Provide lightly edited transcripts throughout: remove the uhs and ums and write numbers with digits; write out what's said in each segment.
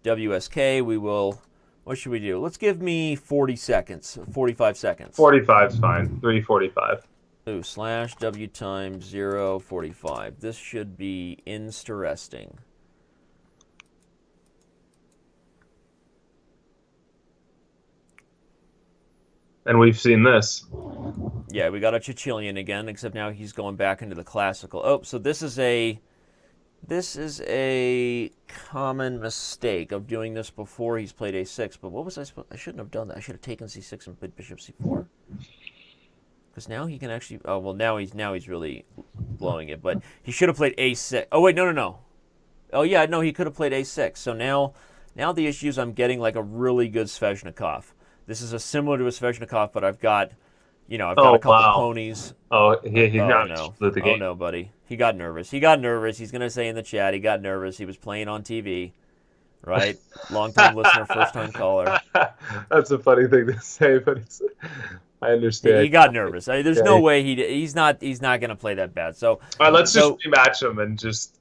WSK. We will. What should we do? Let's give me 40 seconds. 45 seconds. 45's fine. 3:45. Ooh, slash W time 0:45. This should be interesting. And we've seen this. Yeah, we got a Sicilian again, except now he's going back into the classical. Oh, so this is a common mistake of doing this before he's played a6. But what was I supposed? I shouldn't have done that. I should have taken c6 and played bishop c4. Because now he can actually. Oh well, now he's really blowing it. But he should have played a6. Oh wait, no. Oh yeah, no, he could have played a6. So now the issue is I'm getting like a really good Sveshnikov. This is similar to a Sveshnikov, but I've got a couple ponies. Oh, he's not no. the game. Oh no, buddy. He got nervous. He's gonna say in the chat he got nervous. He was playing on TV, right? Long time listener, first time caller. That's a funny thing to say, but I understand. He got nervous. There's no way he's not gonna play that bad. So all right, let's just rematch him and just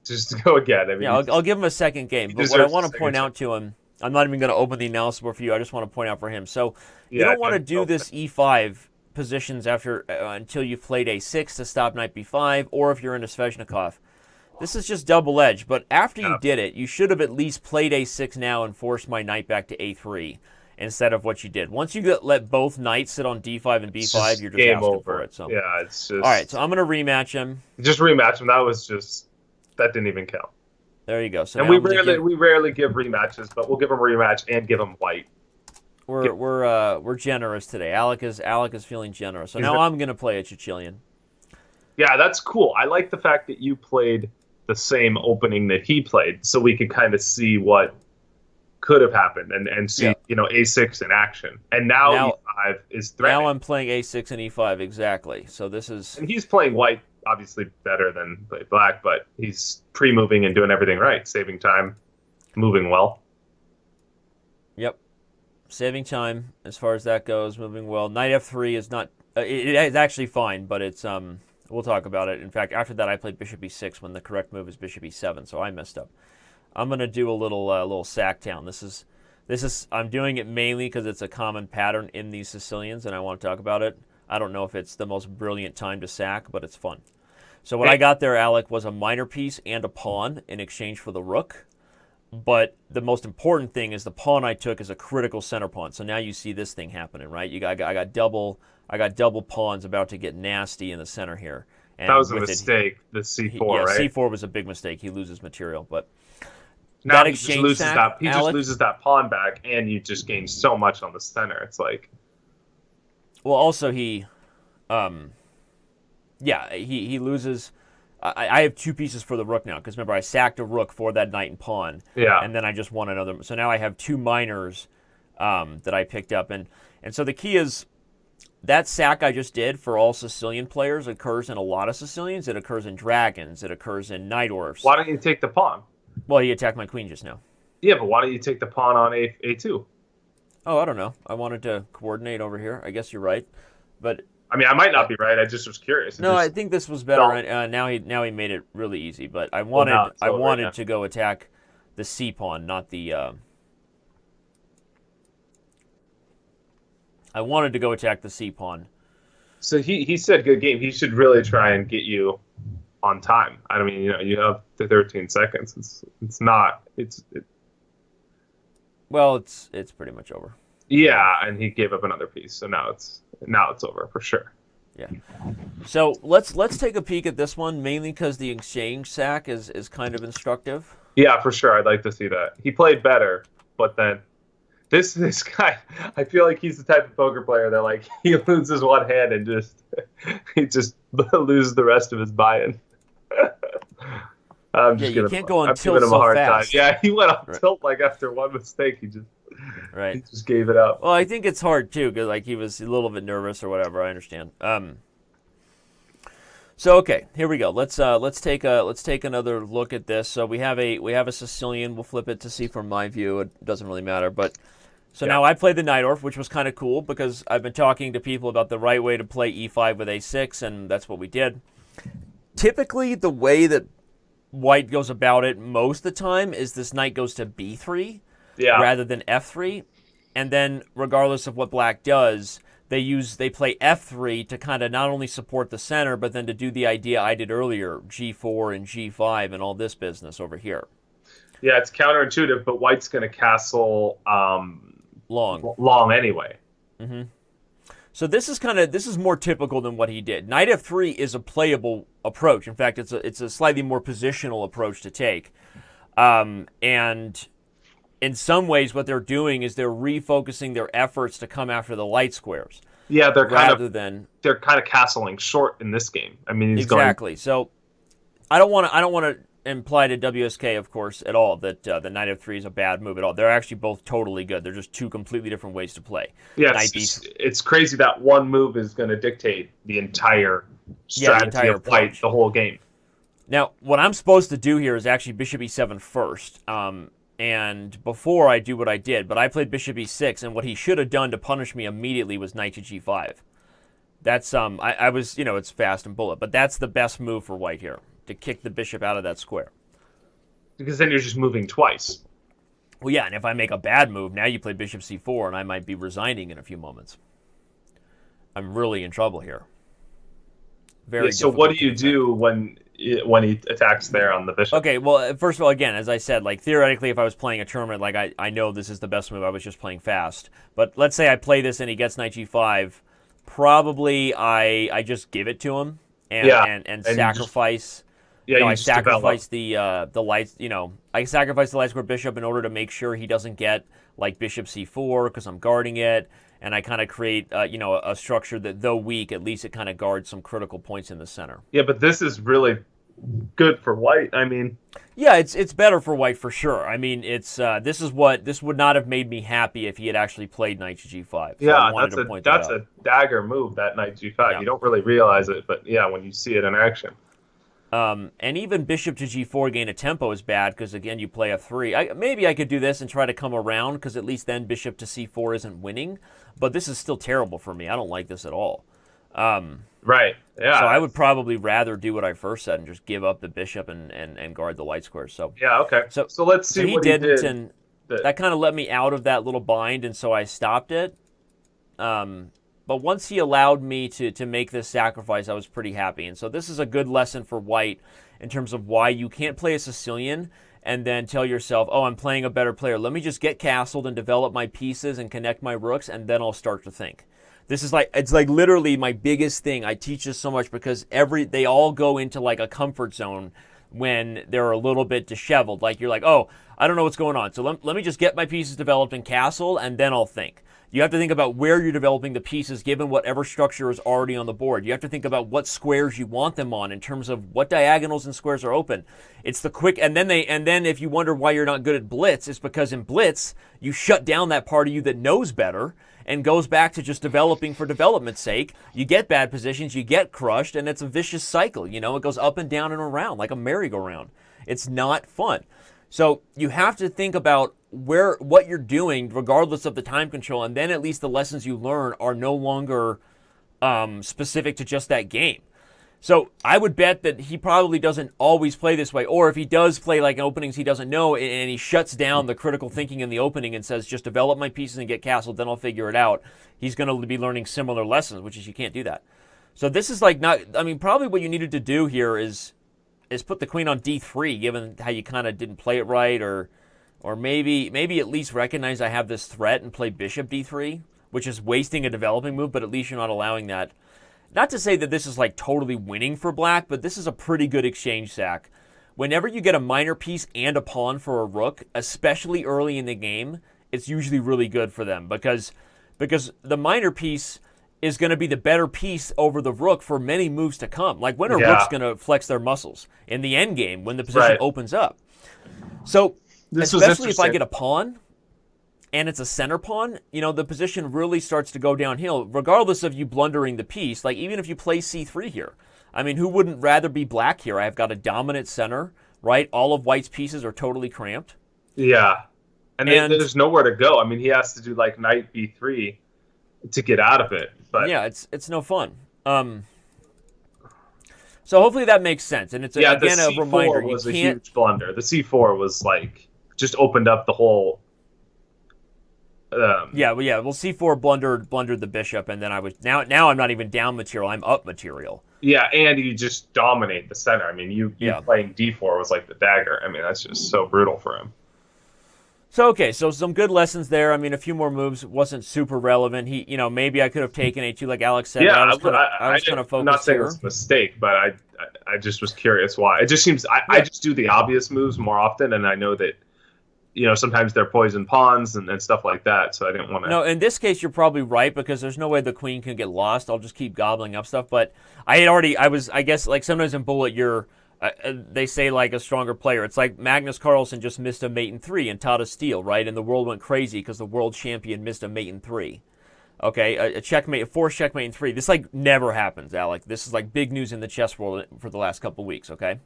go again. I mean, I'll give him a second game. But what I want to point out to him, I'm not even going to open the analysis board for you. I just want to point out for him. So you don't want to do this e5 positions after until you've played a6 to stop knight b5, or if you're into Sveshnikov. This is just double-edged. But after you did it, you should have at least played a6 now and forced my knight back to a3 instead of what you did. Once you let both knights sit on d5 and b5, you're just game asking over. for it. So yeah, it's just all right. So I'm going to rematch him. Just rematch him. That didn't even count. There you go. So and we rarely give rematches, but we'll give him a rematch and give him white. We're generous today. Alec is feeling generous. So now I'm gonna play a Sicilian. Yeah, that's cool. I like the fact that you played the same opening that he played, so we could kind of see what could have happened and see a6 in action. And now e5 is threatening. Now I'm playing a6 and e5 exactly. So this is and he's playing white. Obviously better than black, but he's pre-moving and doing everything right, saving time, moving well. Yep, saving time as far as that goes, moving well. Knight f3 is not. It is actually fine, but it's We'll talk about it. In fact, after that, I played bishop e6 when the correct move is bishop e7, so I messed up. I'm gonna do a little sack town. This is I'm doing it mainly because it's a common pattern in these Sicilians, and I want to talk about it. I don't know if it's the most brilliant time to sack, but it's fun. So what I got there, Alec, was a minor piece and a pawn in exchange for the rook. But the most important thing is the pawn I took is a critical center pawn. So now you see this thing happening, right? I got double pawns about to get nasty in the center here. And that was a mistake. The c4, right? c4 was a big mistake. He loses material, but now that he just loses sack, just loses that pawn back, and you just gain so much on the center. It's like. Well, also he loses. I have two pieces for the rook now, because remember, I sacked a rook for that knight and pawn. Yeah. And then I just won another. So now I have two minors that I picked up. And so the key is that sack I just did for all Sicilian players occurs in a lot of Sicilians. It occurs in dragons. It occurs in night orfs. Why don't you take the pawn? Well, he attacked my queen just now. Yeah, but why don't you take the pawn on a2? Oh, I don't know. I wanted to coordinate over here. I guess you're right. But I mean, I might not be right. I just was curious. I think this was better. Now he made it really easy. But I wanted to go attack the c pawn, not the. I wanted to go attack the c pawn. So he said good game. He should really try and get you on time. I mean, you have the 13 seconds. Well, it's pretty much over. Yeah, and he gave up another piece, so now it's over for sure. Yeah. So let's take a peek at this one, mainly because the exchange sack is kind of instructive. Yeah, for sure. I'd like to see that. He played better, but then this guy, I feel like he's the type of poker player that like he loses one hand and he just loses the rest of his buy-in. I'm giving him a hard time. Yeah, he went on tilt like after one mistake. He just gave it up. Well, I think it's hard too because like he was a little bit nervous or whatever. I understand. So okay, here we go. Let's take another look at this. So we have a Sicilian. We'll flip it to see from my view. It doesn't really matter, but now I played the Nightorf, which was kind of cool because I've been talking to people about the right way to play e5 with a6, and that's what we did. Typically, the way that White goes about it most of the time is this knight goes to b3. Yeah. rather than f3. And then regardless of what black does, they play f3 to kind of not only support the center, but then to do the idea I did earlier, g4 and g5 and all this business over here. Yeah, it's counterintuitive, but white's going to castle long anyway. Mm-hmm. So this is more typical than what he did. Knight f3 is a playable approach. In fact, it's a slightly more positional approach to take. And in some ways, what they're doing is they're refocusing their efforts to come after the light squares. Yeah, they're kind of castling short in this game. I mean, exactly. So I don't want to imply to WSK, of course, at all that the knight f3 is a bad move at all. They're actually both totally good. They're just two completely different ways to play. Yeah, it's crazy that one move is going to dictate the entire strategy of white the whole game. Now, what I'm supposed to do here is actually bishop e7 first. And before I do what I did, but I played bishop e6, and what he should have done to punish me immediately was knight to g5. That's I was, it's fast and bullet, but that's the best move for white here, to kick the bishop out of that square. Because then you're just moving twice. Well, yeah, and if I make a bad move, now you play bishop c4, and I might be resigning in a few moments. I'm really in trouble here. Very. So what do you do when he attacks there on the bishop? Okay, well, first of all, again, as I said, like theoretically, if I was playing a tournament, like I know this is the best move. I was just playing fast. But let's say I play this and he gets knight g5. Probably I just give it to him and sacrifice. I sacrifice the light. I sacrifice the light square bishop in order to make sure he doesn't get like bishop c4 because I'm guarding it, and I kind of create a structure that, though weak, at least it kind of guards some critical points in the center. Yeah, but this is really good for white. I mean, yeah, it's better for white for sure. I mean, this would not have made me happy if he had actually played knight to g5. So yeah, that's a dagger move, that knight g5. Yeah. You don't really realize it, but yeah, when you see it in action. And even bishop to g4 gain a tempo is bad because, again, you play f3. Maybe I could do this and try to come around because at least then bishop to c4 isn't winning. But this is still terrible for me. I don't like this at all. Right. Yeah. So I would probably rather do what I first said and just give up the bishop and guard the light square. So yeah, okay. So let's see what he did. And that kind of let me out of that little bind, and so I stopped it. But once he allowed me to make this sacrifice, I was pretty happy. And so this is a good lesson for white in terms of why you can't play a Sicilian and then tell yourself, oh, I'm playing a better player. Let me just get castled and develop my pieces and connect my rooks, and then I'll start to think. It's like literally my biggest thing. I teach this so much because they all go into like a comfort zone when they're a little bit disheveled. Like you're like, oh, I don't know what's going on. So let me just get my pieces developed and castle, and then I'll think. You have to think about where you're developing the pieces given whatever structure is already on the board. You have to think about what squares you want them on in terms of what diagonals and squares are open. It's the quick, and then if you wonder why you're not good at blitz, it's because in blitz you shut down that part of you that knows better and goes back to just developing for development's sake. You get bad positions, you get crushed, and it's a vicious cycle. It goes up and down and around like a merry-go-round. It's not fun. So you have to think about what you're doing regardless of the time control, and then at least the lessons you learn are no longer specific to just that game. So I would bet that he probably doesn't always play this way, or if he does play like openings he doesn't know and he shuts down the critical thinking in the opening and says, just develop my pieces and get castled, then I'll figure it out. He's going to be learning similar lessons, which is you can't do that. So this is probably what you needed to do here is put the queen on d3, given how you kind of didn't play it right, or maybe at least recognize I have this threat and play bishop d3, which is wasting a developing move, but at least you're not allowing that. Not to say that this is like totally winning for black, but this is a pretty good exchange sack. Whenever you get a minor piece and a pawn for a rook, especially early in the game, it's usually really good for them because the minor piece is going to be the better piece over the rook for many moves to come. Like when a rook's going to flex their muscles in the end game when the position opens up. So especially if I get a pawn and it's a center pawn, the position really starts to go downhill, regardless of you blundering the piece. Like even if you play c3 here, I mean, who wouldn't rather be black here? I've got a dominant center, right? All of white's pieces are totally cramped. Yeah, and there's nowhere to go. I mean, he has to do like knight b3 to get out of it. But yeah, it's no fun. So hopefully that makes sense, and it's again a reminder. The C4 was a huge blunder. The C4 was like just opened up the whole Yeah, well, C4 blundered the bishop, and then I was now I'm not even down material. I'm up material. Yeah, and you just dominate the center. I mean, you Yeah. playing d4 was like the dagger. I mean, that's just so brutal for him. So okay, so some good lessons there. I mean, a few more moves wasn't super relevant. Maybe I could have taken a two, like Alex said, Yeah, but I was kind of I'm not focused saying here. it's a mistake, but I just was curious why. It just seems I Yeah. just do the obvious moves more often, and I know that sometimes they're poison pawns and stuff like that. So I didn't want to. No, in this case, you're probably right because there's no way the queen can get lost. I'll just keep gobbling up stuff. But I guess, like sometimes in Bullet, they say like a stronger player. It's like Magnus Carlsen just missed a mate in 3 and taught us steal, right? And the world went crazy because the world champion missed a mate in 3. Okay, a checkmate, a forced checkmate in 3. This like never happens, Alec. This is like big news in the chess world for the last couple weeks. Okay,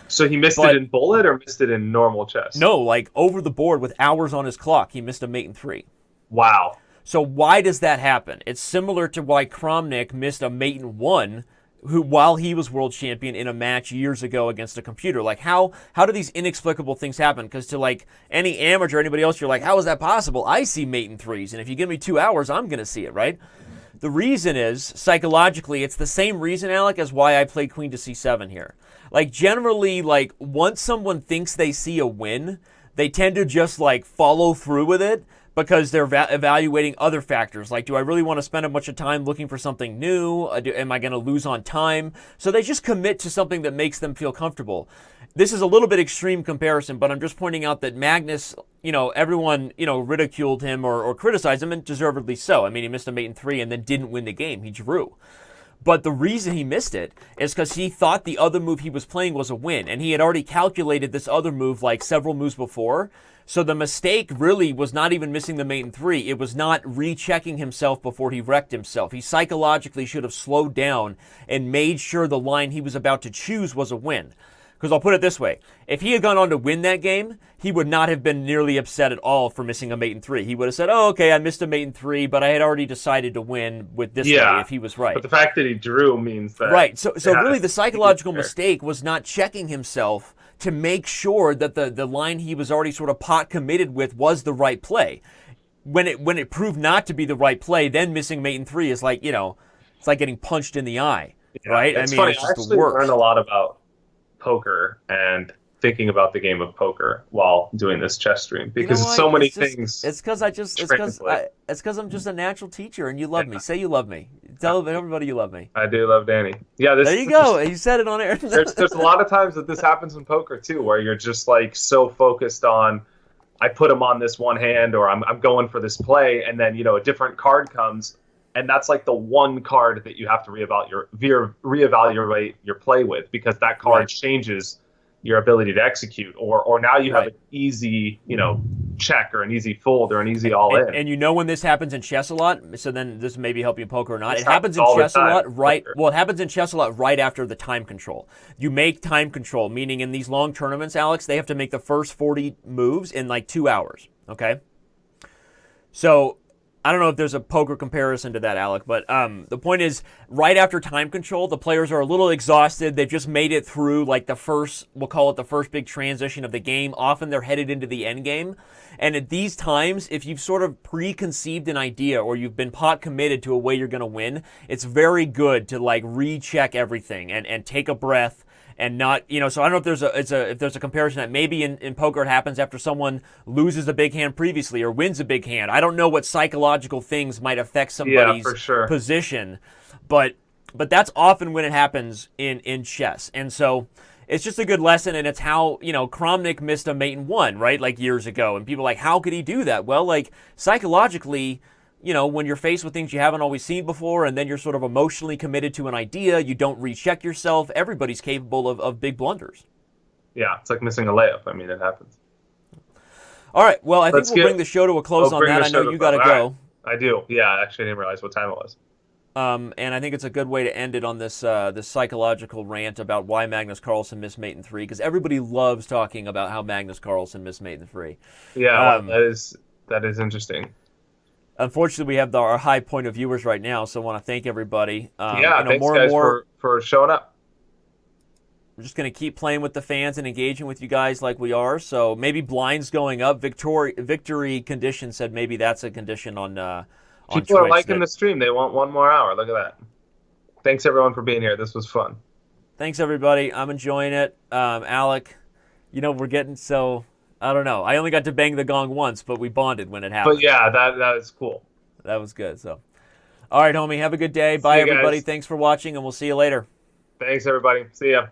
So he missed it but in Bullet or missed it in normal chess? no, like over the board with hours on his clock, he missed a mate in 3. Wow. So why does that happen? It's similar to why Kramnik missed a mate in 1 while he was world champion in a match years ago against a computer. Like how do these inexplicable things happen? Because to like any amateur or anybody else, you're like, how is that possible? I see mate in 3s, and if you give me 2 hours, I'm gonna see it, right? The reason is psychologically, it's the same reason, Alec, as why I played queen to c7 here. Like generally, like once someone thinks they see a win, they tend to just like follow through with it because they're evaluating other factors. Like, do I really want to spend a bunch of time looking for something new? Am I going to lose on time? So they just commit to something that makes them feel comfortable. This is a little bit extreme comparison, but I'm just pointing out that Magnus, everyone, ridiculed him or criticized him, and deservedly so. I mean, he missed a mate in 3 and then didn't win the game. He drew. But the reason he missed it is because he thought the other move he was playing was a win, and he had already calculated this other move like several moves before. So the mistake really was not even missing the mate in 3. It was not rechecking himself before he wrecked himself. He psychologically should have slowed down and made sure the line he was about to choose was a win. Because I'll put it this way. If he had gone on to win that game, he would not have been nearly upset at all for missing a mate in 3. He would have said, oh, okay, I missed a mate in 3, but I had already decided to win with this way if he was right. But the fact that he drew means that... Right. So really the psychological mistake was not checking himself to make sure that the line he was already sort of pot committed with was the right play. When it proved not to be the right play, then missing mate in 3 is like, it's like getting punched in the eye. Yeah, right? It's I mean, funny. it's I just the actually worst. learned a lot about poker and thinking about the game of poker while doing this chess stream because You know so what? many It's just, things It's because translate. I'm just a natural teacher, and you love me. Say you love me. Tell everybody you love me. I do love Danny. Yeah, this There you go. You said it on air. there's a lot of times that this happens in poker too, where you're just like so focused on I put him on this one hand or I'm going for this play, and then a different card comes, and that's like the one card that you have to reevaluate your play with because that card Right. changes your ability to execute, or now you have Right. an easy check or an easy fold or an easy all in. And when this happens in chess a lot, so then this maybe help you in poker or not. This It happens in all the chess a time lot, in right? poker. Well, it happens in chess a lot right after the time control. You make time control, meaning in these long tournaments, Alex, they have to make the first 40 moves in like 2 hours. Okay, so I don't know if there's a poker comparison to that, Alec, but the point is, right after time control, the players are a little exhausted. They've just made it through like we'll call it the first big transition of the game. Often they're headed into the end game. And at these times, if you've sort of preconceived an idea or you've been pot committed to a way you're going to win, it's very good to like recheck everything and take a breath. And not, so I don't know if there's a comparison that maybe in poker it happens after someone loses a big hand previously or wins a big hand. I don't know what psychological things might affect somebody's for sure. position, but that's often when it happens in chess. And so it's just a good lesson, and it's how, Kramnik missed a mate in 1, right, like years ago, and people are like, how could he do that? Well, like psychologically, when you're faced with things you haven't always seen before, and then you're sort of emotionally committed to an idea, you don't recheck yourself. Everybody's capable of big blunders. Yeah, it's like missing a layup. I mean, it happens. All right, well, I think Let's we'll bring the show to a close on that. I know you got to go. I do. Yeah, actually, I didn't realize what time it was. And I think it's a good way to end it on this psychological rant about why Magnus Carlsen missed mate in 3, because everybody loves talking about how Magnus Carlsen missed mate in 3. Yeah, that is interesting. Unfortunately, we have our high point of viewers right now, so I want to thank everybody. Thanks guys for showing up. we're just going to keep playing with the fans and engaging with you guys like we are. So maybe blinds going up. Victory condition said maybe that's a condition on People are Twitch. liking the stream. They want one more hour. Look at that. Thanks everyone for being here. This was fun. Thanks everybody. I'm enjoying it. Alec, we're getting so, I don't know. I only got to bang the gong once, but we bonded when it happened. But yeah, that is cool. That was good. So, all right, homie. Have a good day. See Bye, you everybody. guys. Thanks for watching, and we'll see you later. Thanks everybody. See ya.